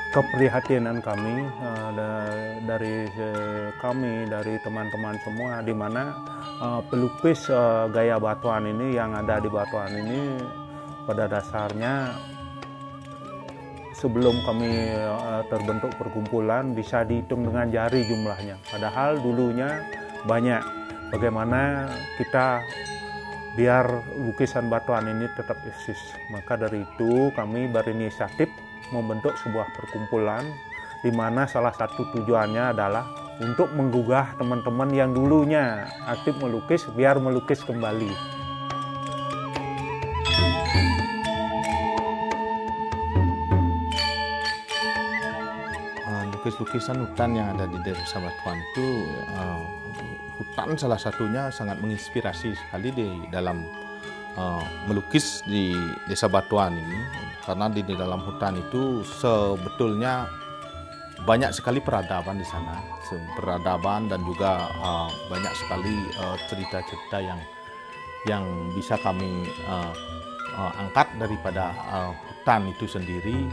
keprihatinan kami dari teman-teman semua, di mana pelukis gaya batuan ini yang ada di Batuan ini pada dasarnya sebelum kami terbentuk perkumpulan bisa dihitung dengan jari jumlahnya. Padahal dulunya banyak. Bagaimana kita biar lukisan batuan ini tetap eksis. Maka dari itu kami berinisiatif membentuk sebuah perkumpulan di mana salah satu tujuannya adalah untuk menggugah teman-teman yang dulunya aktif melukis biar melukis kembali. Lukis-lukisan hutan yang ada di Desa Batuan itu, hutan salah satunya sangat menginspirasi sekali di dalam melukis di Desa Batuan ini, karena di dalam hutan itu sebetulnya banyak sekali peradaban di sana, peradaban dan juga banyak sekali cerita-cerita yang bisa kami angkat daripada hutan itu sendiri.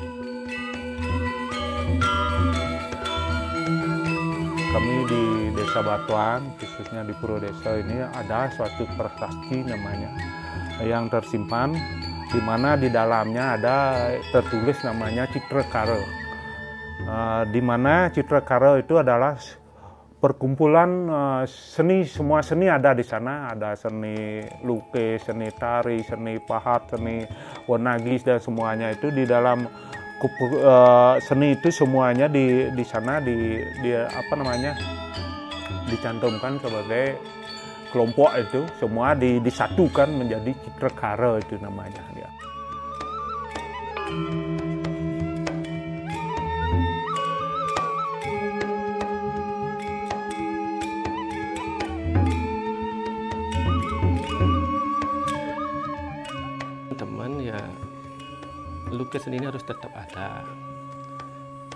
Kami di Desa Batuan, khususnya di Puro Desa ini ada suatu prasasti namanya yang tersimpan, di mana di dalamnya ada tertulis namanya Citrekare. Di mana Citrekare itu adalah perkumpulan seni, semua seni ada di sana, ada seni lukis, seni tari, seni pahat, seni wonagis dan semuanya itu di dalam seni itu semuanya di sana dicantumkan sebagai kelompok itu, semua disatukan menjadi Citrekare itu namanya dia. Teman ya, lukisan ini harus tetap ada.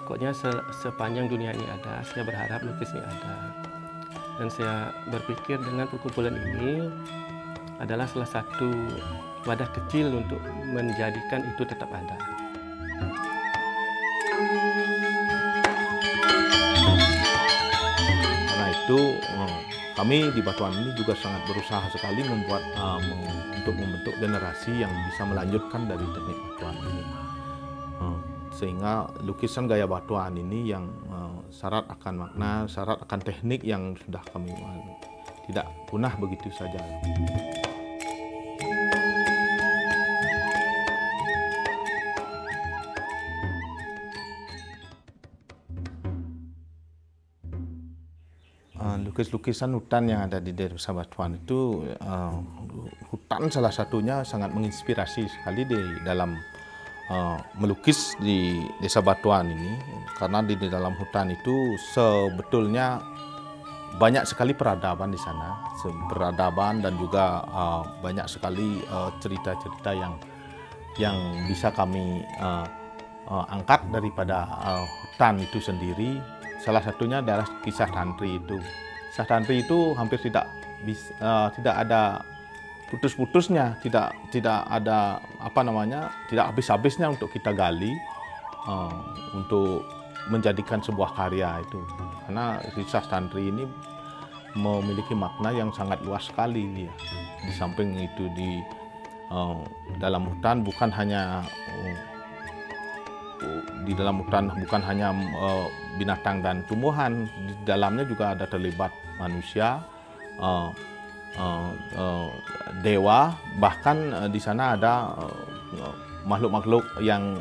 Pokoknya sepanjang dunia ini ada, saya berharap lukis ini ada. Dan saya berpikir dengan perkumpulan ini adalah salah satu wadah kecil untuk menjadikan itu tetap ada. Karena itu kami di Batuan ini juga sangat berusaha sekali untuk membentuk generasi yang bisa melanjutkan dari teknik batuan ini. Sehingga lukisan gaya batuan ini yang syarat akan makna, syarat akan teknik yang sudah kami tidak punah begitu saja. Lukis-lukisan hutan yang ada di Desa Batuan itu, hutan salah satunya sangat menginspirasi sekali di dalam melukis di Desa Batuan ini, karena di dalam hutan itu sebetulnya banyak sekali peradaban di sana, peradaban dan juga banyak sekali cerita-cerita yang bisa kami angkat daripada hutan itu sendiri. Salah satunya adalah kisah Tantri itu. Kisah Tantri itu hampir tidak ada putus-putusnya, tidak ada tidak habis-habisnya untuk kita gali untuk menjadikan sebuah karya itu. Karena kisah Tantri ini memiliki makna yang sangat luas sekali dia. Di samping itu di dalam hutan bukan hanya binatang dan tumbuhan, di dalamnya juga ada terlibat manusia, dewa, bahkan di sana ada makhluk-makhluk yang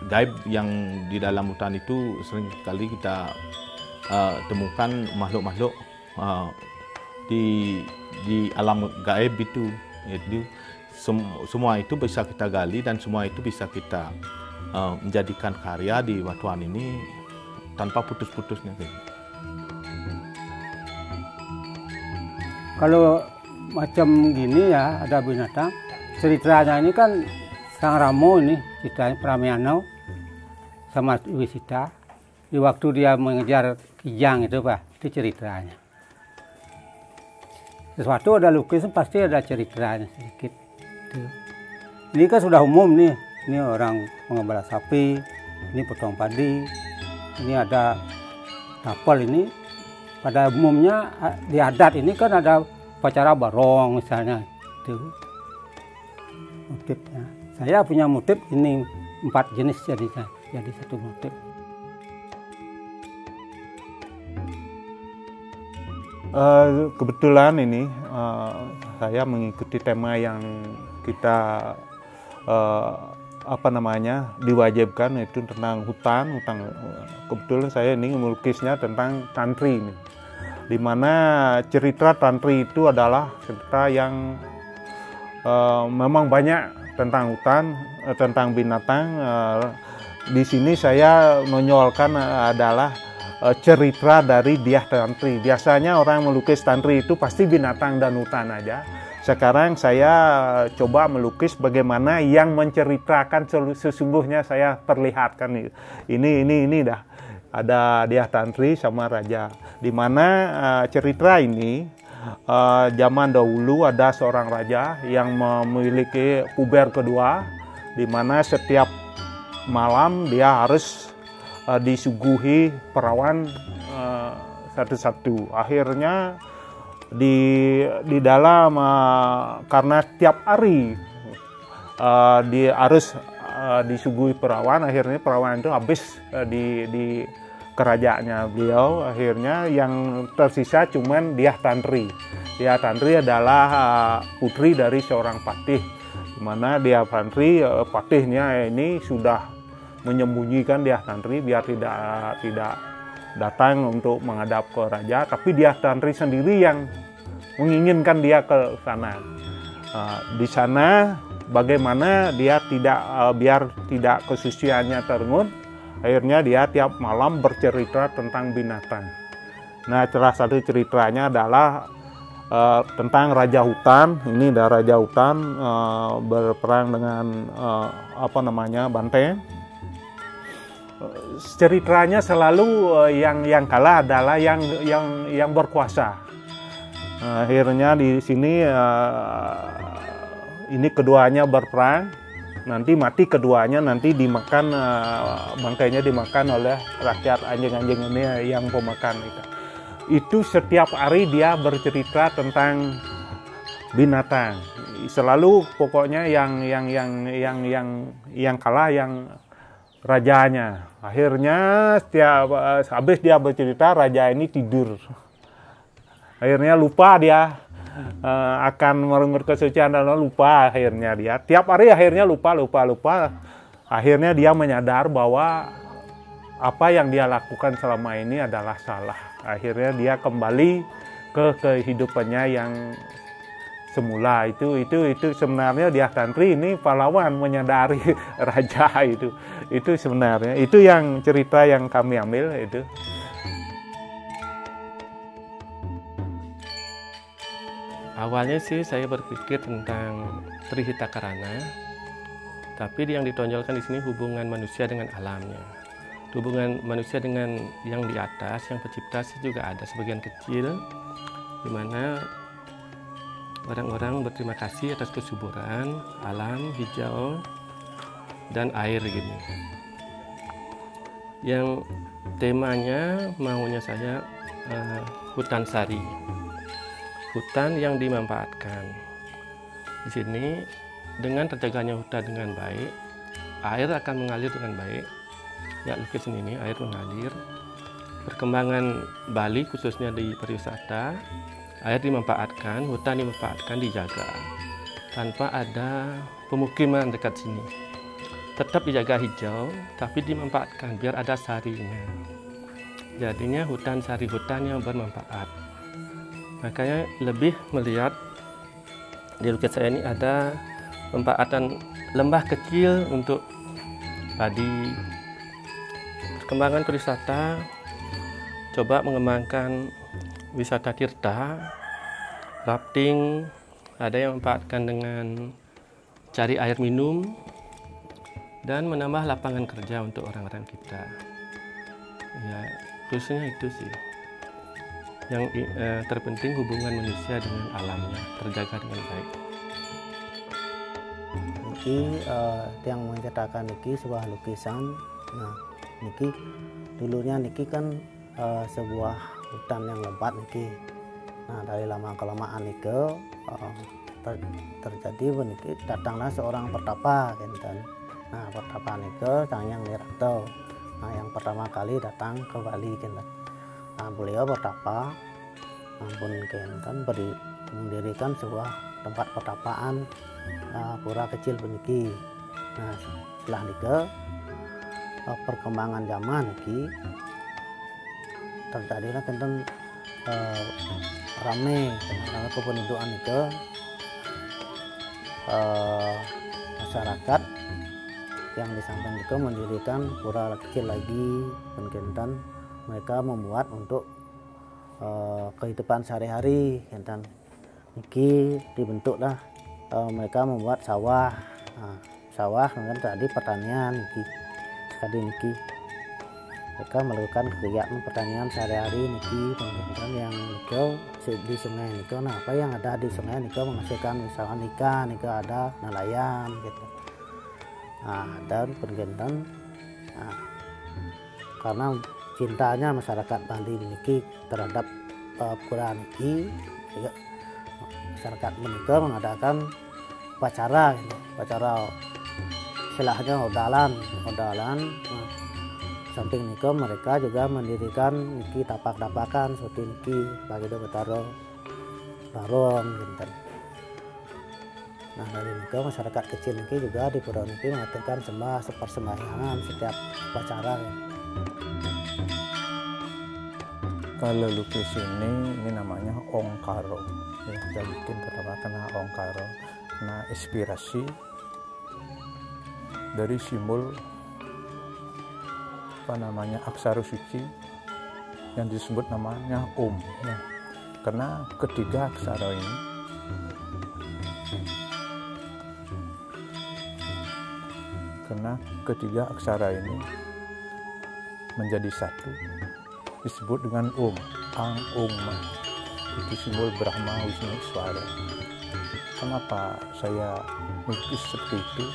gaib yang di dalam hutan itu sering kali kita temukan makhluk-makhluk di alam gaib itu. Semua itu bisa kita gali dan semua itu bisa kita menjadikan karya di Batuan ini tanpa putus-putusnya. Kalau macam gini ya, ada binatang, ceritanya ini kan Sang Ramo ini, ceritanya Pramiano sama Wisita. Di waktu dia mengejar kijang itu Pak, itu ceritanya. Sesuatu ada lukisan pasti ada ceritanya sedikit. Ini kan sudah umum nih, ini orang mengembala sapi, ini potong padi, ini ada tapel ini. Pada umumnya di adat ini kan ada upacara barong misalnya, itu motifnya. Saya punya motif ini 4 jenis jadi satu motif. Kebetulan ini saya mengikuti tema yang kita diwajibkan, itu tentang hutan. Kebetulan saya ini melukisnya tentang tantri ini, di mana cerita tantri itu adalah cerita yang memang banyak tentang hutan, tentang binatang. Di sini saya menyoalkan adalah cerita dari Diah Tantri. Biasanya orang melukis tantri itu pasti binatang dan hutan aja. Sekarang saya coba melukis bagaimana yang menceritakan sesungguhnya, saya perlihatkan ini dah ada Diah Tantri sama raja, di mana cerita ini zaman dahulu ada seorang raja yang memiliki puber kedua, di mana setiap malam dia harus disuguhi perawan satu-satu. Akhirnya di dalam karena tiap hari dia harus disuguhi perawan, akhirnya perawan itu habis di kerajaannya beliau. Akhirnya yang tersisa cuman Diah Tantri. Diah Tantri adalah putri dari seorang patih, di mana Diah Tantri patihnya ini sudah menyembunyikan Diah Tantri biar tidak datang untuk menghadap ke raja, tapi Diah Tantri sendiri yang menginginkan dia ke sana. Di sana bagaimana dia biar tidak kesuciannya terenggut, akhirnya dia tiap malam bercerita tentang binatang. Nah, salah satu ceritanya adalah tentang Raja Hutan. Ini ada Raja Hutan berperang dengan banteng. Ceritanya selalu yang kalah adalah yang berkuasa. Akhirnya di sini ini keduanya berperang, nanti mati keduanya, nanti dimakan, bangkainya dimakan oleh rakyat anjing-anjing ini yang pemakan itu. Itu setiap hari dia bercerita tentang binatang. Selalu pokoknya yang kalah yang rajanya. Akhirnya setiap habis dia bercerita, raja ini tidur. Akhirnya lupa dia akan merenggut kesucian dan lupa. Akhirnya dia tiap hari akhirnya lupa. Akhirnya dia menyadar bahwa apa yang dia lakukan selama ini adalah salah. Akhirnya dia kembali ke kehidupannya yang semula. Itu sebenarnya Diah Tantri ini pahlawan menyadari raja itu. Itu sebenarnya itu yang cerita yang kami ambil itu. Awalnya sih saya berpikir tentang Trihita Karana, tapi yang ditonjolkan di sini hubungan manusia dengan alamnya. Hubungan manusia dengan yang di atas, yang pencipta sih juga ada sebagian kecil, di mana orang-orang berterima kasih atas kesuburan alam, hijau, dan air gini. Yang temanya maunya saya hutan sari, hutan yang dimanfaatkan. Di sini dengan terjaganya hutan dengan baik, air akan mengalir dengan baik. Ya, lukisan ini air mengalir. Perkembangan Bali khususnya di pariwisata, air dimanfaatkan, hutan dimanfaatkan, dijaga tanpa ada pemukiman dekat sini. Tetap dijaga hijau, tapi dimanfaatkan biar ada sarinya. Jadinya hutan sari, hutan yang bermanfaat. Makanya lebih melihat di lukisan saya ini ada pemanfaatan lembah kecil untuk padi. Perkembangan pariwisata, coba mengembangkan wisata tirta, rafting, ada yang memanfaatkan dengan cari air minum, dan menambah lapangan kerja untuk orang-orang kita. Ya, khususnya itu sih. Yang terpenting hubungan manusia dengan alamnya terjaga dengan baik. Ini yang mencetakkan ini sebuah lukisan Nah, niki dulunya niki kan sebuah hutan yang lebat niki. Nah, dari lama kelamaan niki terjadi niki datanglah seorang pertapa kinten. Nah, pertapa niki Changyang Nirato. Nah, yang pertama kali datang ke Bali kinten. Nah, beliau pertapa ampun kinten mendirikan sebuah tempat pertapaan pura kecil beniki. Nah, setelah niki perkembangan zaman niki terjadilah kinten rame karena kependudukan niki masyarakat yang di samping niki mendirikan pura kecil lagi kinten. Mereka membuat untuk kehidupan sehari-hari kinten. Niki dibentuklah mereka membuat sawah. Nah, sawah kan tadi pertanian niki. Tadi niki mereka melakukan kegiatan pertanian sehari-hari niki teman-teman yang niki di sungai niki. Nah, apa yang ada di sungai niki menghasilkan misalkan ikan, niki ada nelayan gitu. Nah, dan pergentan karena cintanya masyarakat Bali niki terhadap pura niki, masyarakat menikah mengadakan upacara gitu. Upacara istilahnya odalan. Nah, samping nikah mereka juga mendirikan niki tapak-tapakan seperti niki bagi betaro barong gitu. Nah, dari nikah masyarakat kecil niki juga di pura niki mengadakan persembahyangan setiap upacara ya. Kalau lukis ini namanya ongkaro. Ya, kita bikin pertama karena ongkaro, karena inspirasi dari simbol aksara suci yang disebut namanya Om. Ya. Karena ketiga aksara ini menjadi satu disebut dengan Om, Ang Om. Itu simbol Brahma Wisnu Iswara. Kenapa saya melukis seperti itu?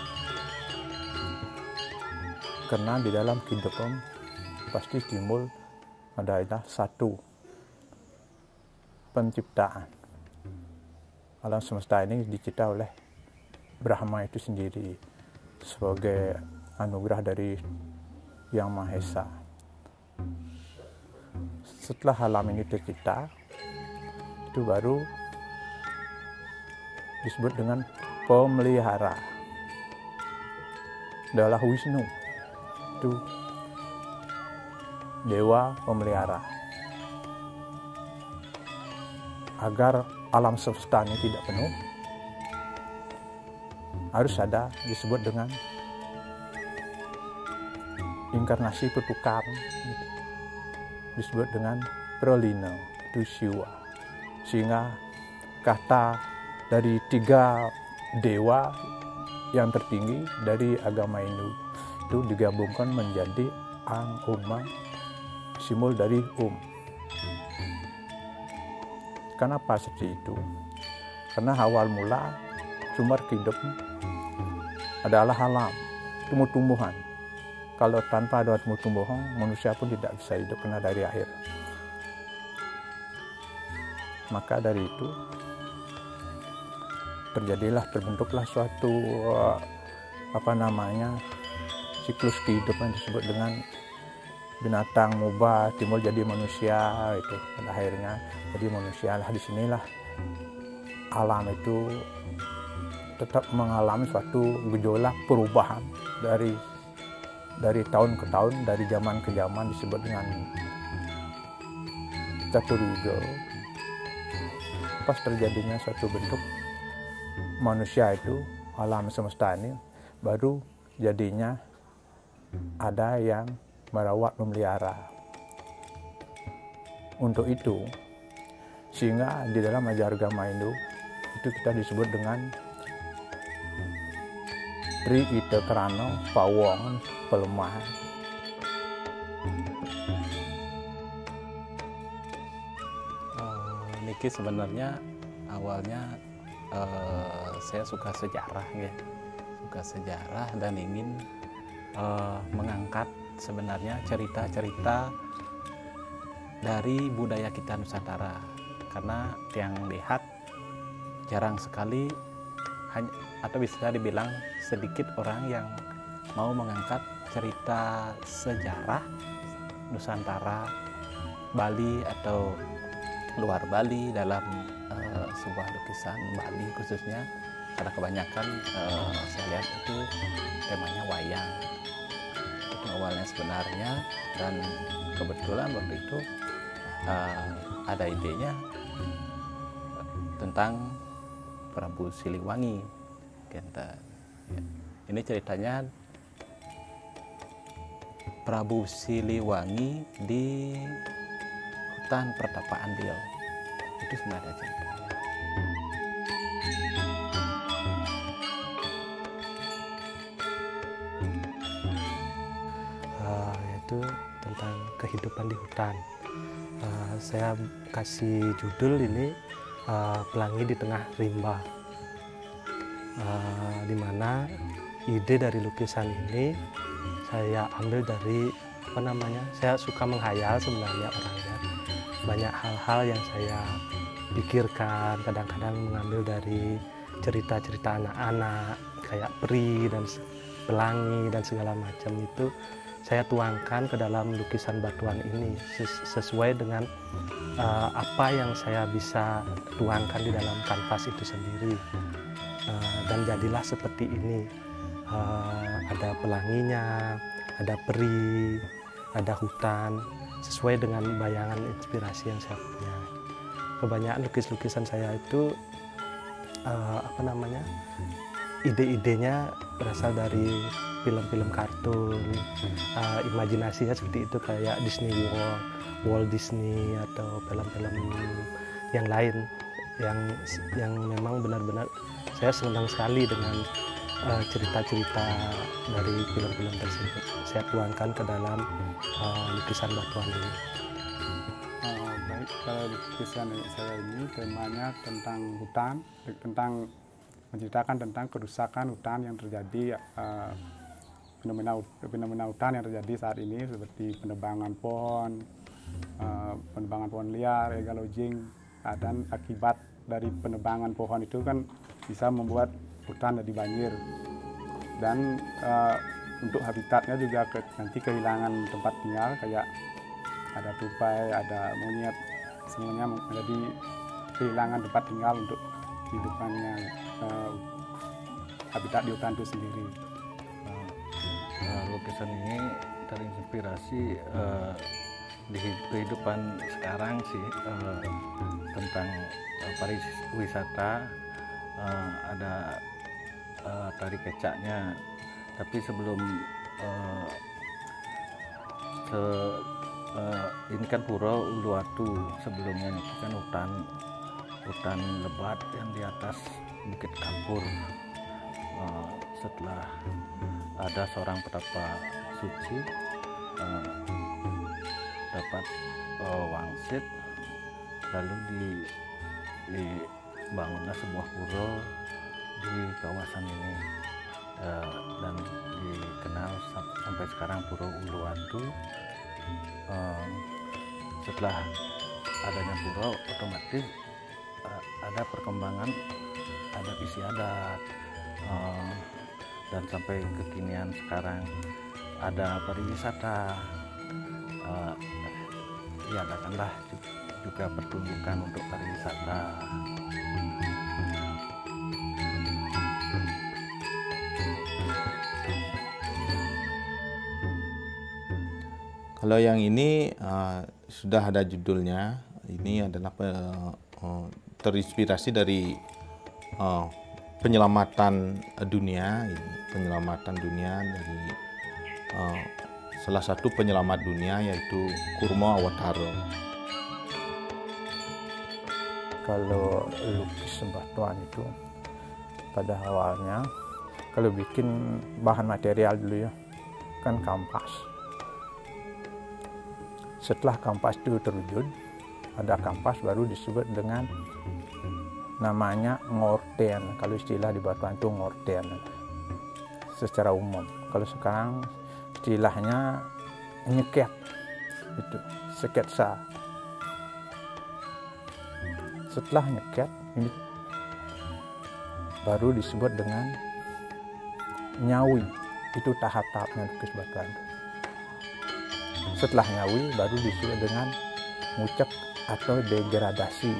Karena di dalam kehidupan pasti timbul adalah satu penciptaan. Alam semesta ini dicipta oleh Brahma itu sendiri sebagai anugerah dari Yang Maha Esa. Setelah alam ini tercipta, itu baru disebut dengan pemelihara. Adalah Wisnu, itu dewa pemelihara. Agar alam semesta ini tidak penuh, harus ada disebut dengan inkarnasi petukar, disebut dengan Pralina, itu Siwa. Sehingga kata dari tiga dewa yang tertinggi dari agama Hindu itu digabungkan menjadi Ang Uma, simbol dari Kenapa seperti itu? Karena awal mula sumber kehidupan adalah alam, tumbuh-tumbuhan. Kalau tanpa ada tumbuh-tumbuhan, manusia pun tidak bisa hidup karena dari air. Maka dari itu terbentuklah suatu siklus kehidupan disebut dengan binatang mubah timbul jadi manusia itu. Pada akhirnya jadi manusia lah. Disinilah alam itu tetap mengalami suatu gejolak perubahan dari tahun ke tahun, dari zaman ke zaman, disebut dengan Caturyuga. Pas terjadinya suatu bentuk manusia itu, alam semesta ini baru jadinya ada yang merawat, memelihara. Untuk itu, sehingga di dalam ajaran agama Hindu itu kita disebut dengan Tri Ita Krana Pawongan pelemahan. Niki sebenarnya awalnya saya suka sejarah ya, dan ingin mengangkat sebenarnya cerita-cerita dari budaya kita Nusantara, karena yang lihat jarang sekali atau bisa dibilang sedikit orang yang mau mengangkat cerita sejarah Nusantara, Bali atau luar Bali dalam sebuah lukisan Bali khususnya, karena kebanyakan saya lihat itu temanya wayang. Itu awalnya sebenarnya, dan kebetulan waktu itu ada idenya tentang Prabu Siliwangi. Ini ceritanya Prabu Siliwangi di hutan pertapaan beliau. Itu sebenarnya ceritanya. Yaitu tentang kehidupan di hutan. Saya kasih judul ini Pelangi di Tengah Rimba, di mana ide dari lukisan ini saya ambil dari saya suka menghayal sebenarnya orangnya. Banyak hal-hal yang saya pikirkan, kadang-kadang mengambil dari cerita-cerita anak-anak kayak peri dan pelangi dan segala macam, itu saya tuangkan ke dalam lukisan batuan ini sesuai dengan apa yang saya bisa tuangkan di dalam kanvas itu sendiri, dan jadilah seperti ini. Ada pelanginya, ada peri, ada hutan, sesuai dengan bayangan inspirasi yang saya punya. Kebanyakan lukis-lukisan saya itu ide-idenya berasal dari film-film kartun, imajinasinya seperti itu, kayak Disney World, Walt Disney, atau film-film yang lain yang memang benar-benar saya senang sekali dengan cerita-cerita dari film-film tersebut. Saya tuangkan ke dalam lukisan batuan ini. Baik, kalau lukisan saya ini temanya tentang hutan, tentang menceritakan tentang kerusakan hutan yang terjadi, fenomena hutan yang terjadi saat ini seperti penebangan pohon liar, illegal logging, dan akibat dari penebangan pohon itu kan bisa membuat hutan jadi banjir, dan untuk habitatnya juga nanti kehilangan tempat tinggal, kayak ada tupai, ada monyet, semuanya menjadi kehilangan tempat tinggal untuk kehidupannya, habitat di hutan itu sendiri. Lukisan ini terinspirasi di kehidupan sekarang sih, tentang pariwisata. Ada tari kecaknya, tapi sebelum ini kan Pura Uluwatu, sebelumnya itu kan hutan lebat yang di atas Bukit Kapur. Setelah ada seorang petapa suci dapat wangsit, lalu dibangunlah sebuah pura di kawasan ini, dan dikenal sampai sekarang Pura Uluwatu. Setelah adanya pura, otomatis ada perkembangan adat istiadat, dan sampai kekinian sekarang ada pariwisata. Diadakanlah juga pertunjukan untuk pariwisata. Kalau yang ini sudah ada judulnya. Ini adalah terinspirasi dari penyelamatan dunia. Penyelamatan dunia dari salah satu penyelamat dunia, yaitu Kurmo Awatara. Kalau lukis batuan itu pada awalnya, kalau bikin bahan material dulu ya, kan kampas. Setelah kampas itu terwujud, ada kampas baru disebut dengan namanya ngorten. Kalau istilah di batuan itu ngorten secara umum. Kalau sekarang istilahnya nyeket itu sketsa. Setelah nyeket ini baru disebut dengan nyawi. Itu tahap-tahapnya lukis batuan. Setelah nyawi baru disebut dengan ngucek atau degradasi,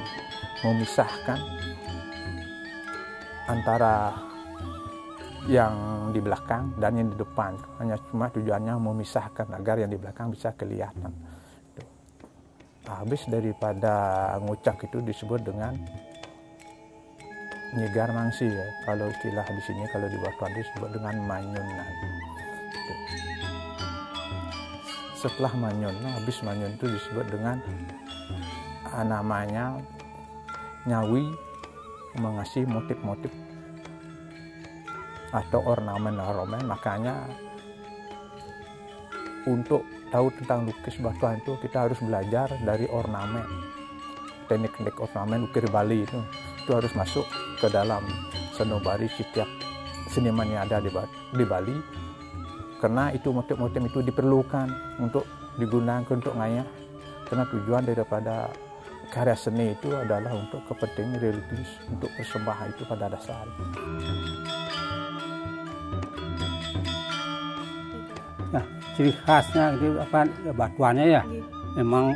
memisahkan antara yang di belakang dan yang di depan. Hanya cuma tujuannya memisahkan agar yang di belakang bisa kelihatan. Habis daripada ngucak itu disebut dengan nyegar mangsi ya. Kalau istilah di sini kalau di batuan disebut dengan manyunan. Setelah manyun, habis manyun itu disebut dengan namanya nyawi, mengasih motif-motif atau ornamen-ornamen. Makanya untuk tahu tentang lukis batuan itu kita harus belajar dari ornamen, teknik-teknik ornamen ukir Bali itu harus masuk ke dalam sanubari setiap seniman yang ada di Bali, karena itu motif-motif itu diperlukan untuk digunakan untuk ngayah, karena tujuan daripada karya seni itu adalah untuk kepentingan religius, untuk persembahan itu pada dasarnya. Nah, ciri khasnya itu apa batuannya ya, memang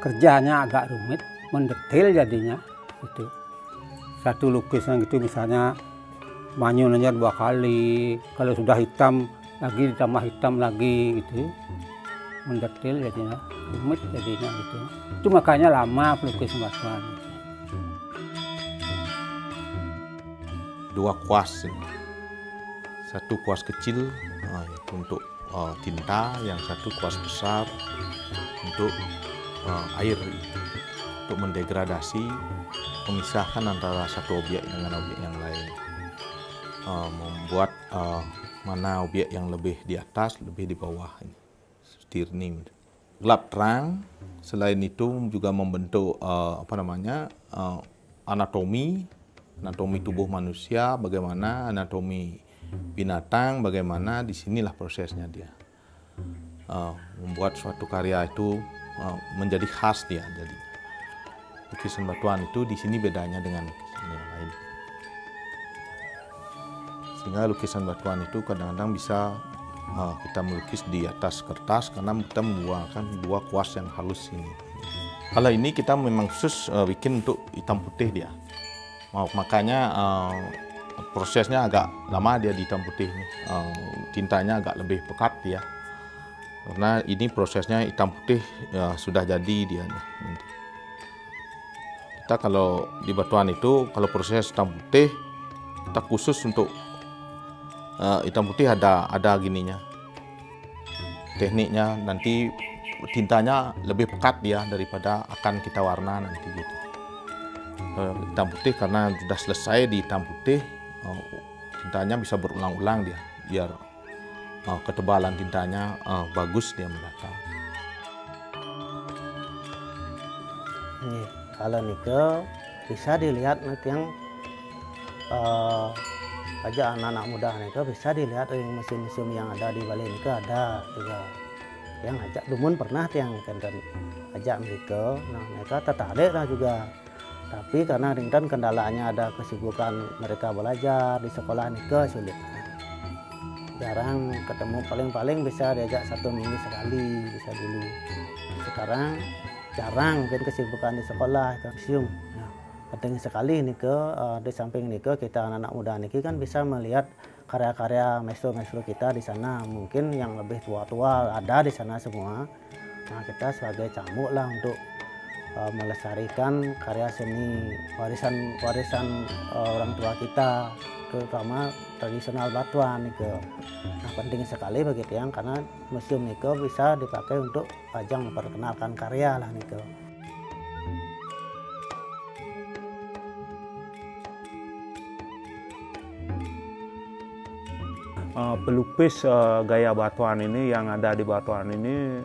kerjanya agak rumit, mendetail jadinya itu. Satu lukisan gitu misalnya manyun aja 2 kali, kalau sudah hitam lagi ditambah hitam lagi gitu, mendetail jadinya, rumit jadinya gitu. Itu makanya lama pelukis batuan. Dua kuas, satu kuas kecil itu untuk tinta, yang satu kuas besar untuk air, untuk mendegradasi, memisahkan antara satu objek dengan objek yang lain, membuat mana objek yang lebih di atas, lebih di bawah, stirning, gelap terang. Selain itu juga membentuk anatomi tubuh manusia, bagaimana anatomi binatang, bagaimana disinilah prosesnya dia membuat suatu karya itu menjadi khas dia. Jadi lukisan batuan itu di sini bedanya dengan lukisan yang lain. Sehingga lukisan batuan itu kadang-kadang bisa kita melukis di atas kertas karena kita menggunakan 2 kuas yang halus ini. Kalau ini kita memang khusus bikin untuk hitam putih dia. Makanya prosesnya agak lama dia di hitam putih ini. Tintanya agak lebih pekat dia. Karena ini prosesnya hitam putih sudah jadi dia. Kita kalau di batuan itu, kalau proses hitam putih, kita khusus untuk hitam putih ada gininya. Tekniknya nanti tintanya lebih pekat dia daripada akan kita warna nanti gitu. Hitam putih karena sudah selesai di hitam putih, tintanya bisa berulang-ulang dia, biar ketebalan tintanya bagus dia merata. Kalau nikel bisa dilihat nanti yang aja anak-anak muda nikel bisa dilihat dari museum-museum yang ada di Bali nikel ada juga. Yang ajak Dumun pernah yang ajak nikel, nah mereka tertarik lah juga. Tapi karena ringkan kendalanya ada kesibukan mereka belajar di sekolah nikel sulit. Jarang ketemu, paling-paling bisa diajak 1 minggu sekali bisa dulu. Sekarang jarang, mungkin kesibukan di sekolah ke museum. Nah, penting sekali nikel, di samping nikel kita anak-anak muda niki kan bisa melihat karya-karya maestro-maestro kita di sana. Mungkin yang lebih tua-tua ada di sana semua. Nah, kita sebagai cambuk lah untuk melestarikan karya seni warisan orang tua kita, terutama tradisional batuan nikel. Nah, penting sekali bagi tiang karena museum nikel bisa dipakai untuk ajang memperkenalkan karya lah nikel. Pelukis gaya batuan ini yang ada di batuan ini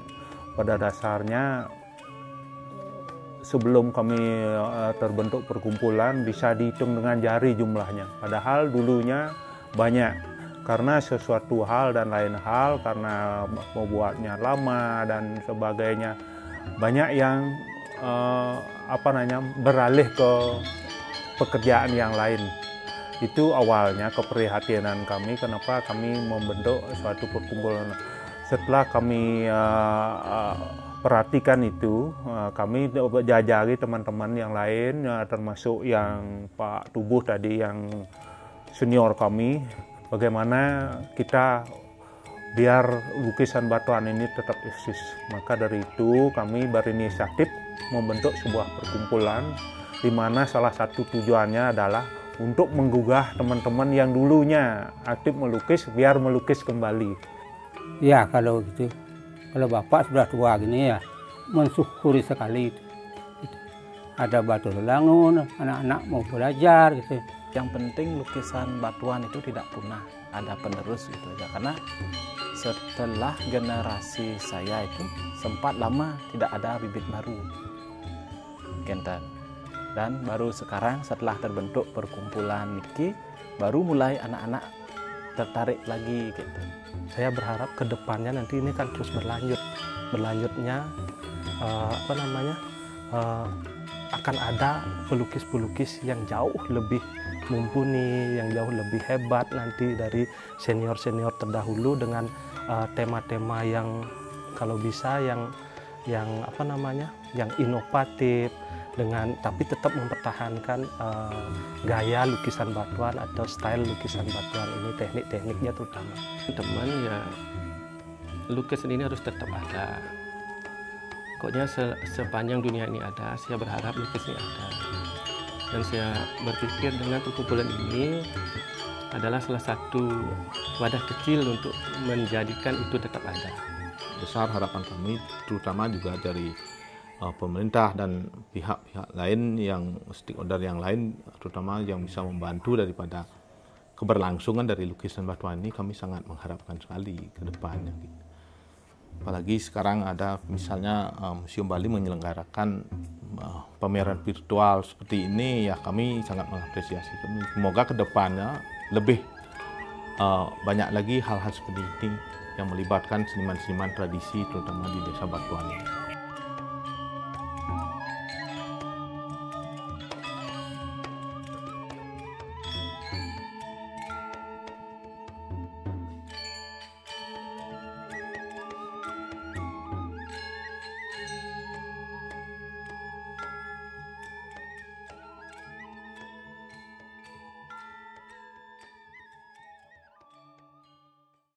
pada dasarnya sebelum kami terbentuk perkumpulan bisa dihitung dengan jari jumlahnya. Padahal dulunya banyak karena sesuatu hal dan lain hal, karena membuatnya lama dan sebagainya, banyak yang beralih ke pekerjaan yang lain. Itu awalnya keprihatinan kami, kenapa kami membentuk suatu perkumpulan. Setelah kami perhatikan itu, kami jajari teman-teman yang lain, termasuk yang Pak Tubuh tadi yang senior kami, bagaimana kita biar lukisan batuan ini tetap eksis. Maka dari itu kami berinisiatif membentuk sebuah perkumpulan, di mana salah satu tujuannya adalah untuk menggugah teman-teman yang dulunya aktif melukis biar melukis kembali. Ya kalau gitu, kalau Bapak sudah tua gini ya, mensyukuri sekali itu. Ada batu langun, anak-anak mau belajar gitu. Yang penting lukisan batuan itu tidak punah, ada penerus gitu aja. Karena setelah generasi saya itu sempat lama tidak ada bibit baru, Genten. Dan baru sekarang setelah terbentuk perkumpulan niki, baru mulai anak-anak tertarik lagi gitu. Saya berharap ke depannya nanti ini kan terus berlanjutnya akan ada pelukis-pelukis yang jauh lebih mumpuni, yang jauh lebih hebat nanti dari senior-senior terdahulu dengan tema-tema yang kalau bisa yang inovatif, dengan tapi tetap mempertahankan gaya lukisan batuan atau style lukisan batuan ini, teknik-tekniknya terutama. Teman ya, lukisan ini harus tetap ada. Pokoknya sepanjang dunia ini ada, saya berharap lukis ini ada. Dan saya berpikir dengan perkumpulan ini adalah salah satu wadah kecil untuk menjadikan itu tetap ada. Besar harapan kami, terutama juga dari pemerintah dan pihak-pihak lain yang stakeholder yang lain, terutama yang bisa membantu daripada keberlangsungan dari lukisan batuan ini, kami sangat mengharapkan sekali ke depannya. Apalagi sekarang ada misalnya Museum Bali menyelenggarakan pameran virtual seperti ini, ya kami sangat mengapresiasi. Semoga ke depannya lebih banyak lagi hal-hal seperti ini yang melibatkan seniman-seniman tradisi, terutama di Desa Batuan ini.